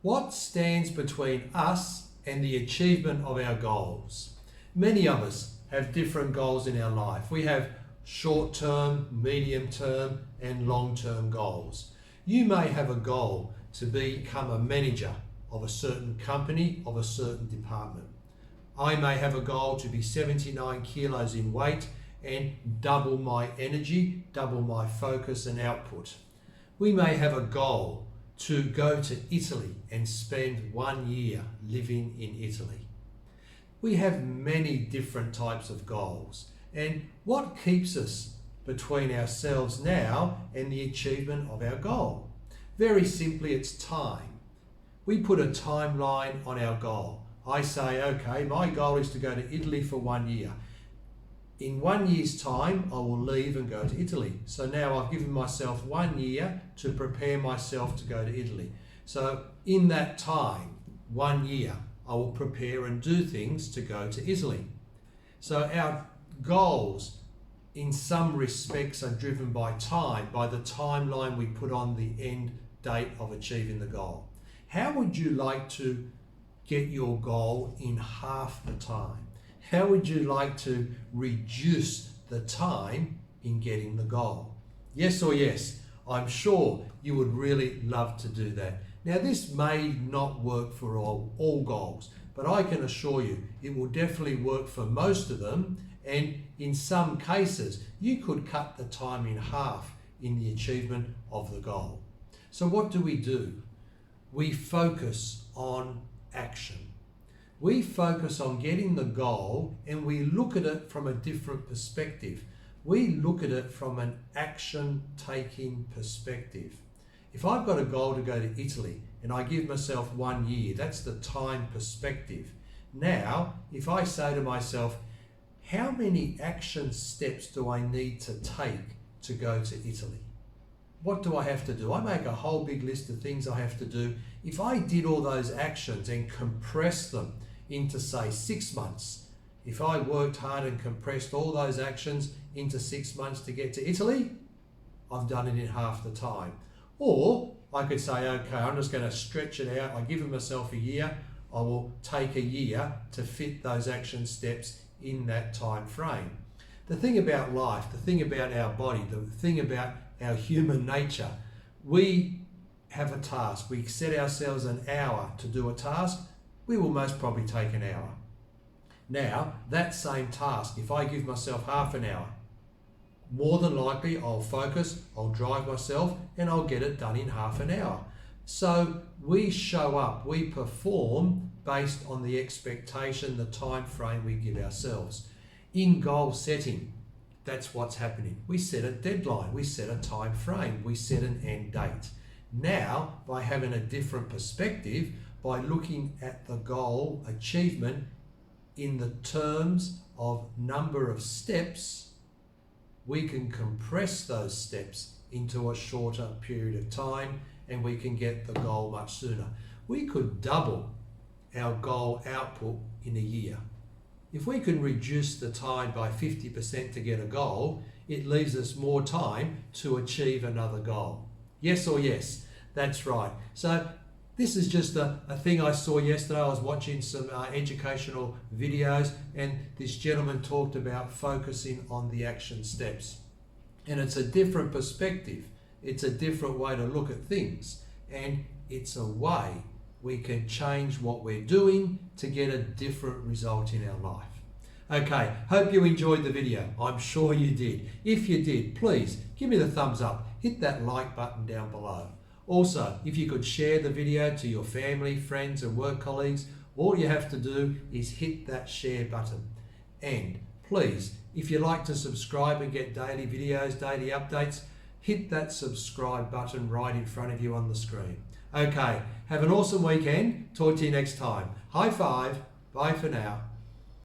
What stands between us and the achievement of our goals? Many of us have different goals in our life. We have short-term, medium-term and long-term goals. You may have a goal to become a manager of a certain company, of a certain department. I may have a goal to be 79 kilos in weight and double my energy, double my focus and output. We may have a goal to go to Italy and spend 1 year living in Italy. We have many different types of goals, and what keeps us between ourselves now and the achievement of our goal? Very simply, it's time. We put a timeline on our goal. I say, okay, my goal is to go to Italy for 1 year. In 1 year's time, I will leave and go to Italy. So now I've given myself 1 year to prepare myself to go to Italy. So in that time, 1 year, I will prepare and do things to go to Italy. So our goals, in some respects, are driven by time, by the timeline we put on the end date of achieving the goal. How would you like to get your goal in half the time? How would you like to reduce the time in getting the goal? Yes or yes? I'm sure you would really love to do that. Now, this may not work for all goals, but I can assure you it will definitely work for most of them, and in some cases you could cut the time in half in the achievement of the goal. So what do? We focus on action. We focus on getting the goal and we look at it from a different perspective. We look at it from an action-taking perspective. If I've got a goal to go to Italy and I give myself 1 year, that's the time perspective. Now, if I say to myself, how many action steps do I need to take to go to Italy? What do I have to do? I make a whole big list of things I have to do. If I did all those actions and compressed them into, say, 6 months, if I worked hard and compressed all those actions into 6 months to get to Italy, I've done it in half the time. Or I could say, okay, I'm just going to stretch it out. I give myself a year. I will take a year to fit those action steps in that time frame. The thing about life, the thing about our body, the thing about our human nature, we have a task. We set ourselves an hour to do a task. We will most probably take an hour. Now, that same task, if I give myself half an hour, more than likely I'll focus, I'll drive myself, and I'll get it done in half an hour. So we show up, we perform based on the expectation, the time frame we give ourselves. In goal setting, that's what's happening. We set a deadline, we set a time frame, we set an end date. Now, by having a different perspective, by looking at the goal achievement in the terms of number of steps, we can compress those steps into a shorter period of time and we can get the goal much sooner. We could double our goal output in a year. If we can reduce the time by 50% to get a goal, it leaves us more time to achieve another goal. Yes or yes? That's right. So this is just a thing I saw yesterday. I was watching some educational videos and this gentleman talked about focusing on the action steps. And it's a different perspective. It's a different way to look at things. And it's a way we can change what we're doing to get a different result in our life. Okay, hope you enjoyed the video. I'm sure you did. If you did, please give me the thumbs up. Hit that like button down below. Also, if you could share the video to your family, friends and work colleagues, all you have to do is hit that share button. And please, if you'd like to subscribe and get daily videos, daily updates, hit that subscribe button right in front of you on the screen. Okay, have an awesome weekend. Talk to you next time. High five. Bye for now.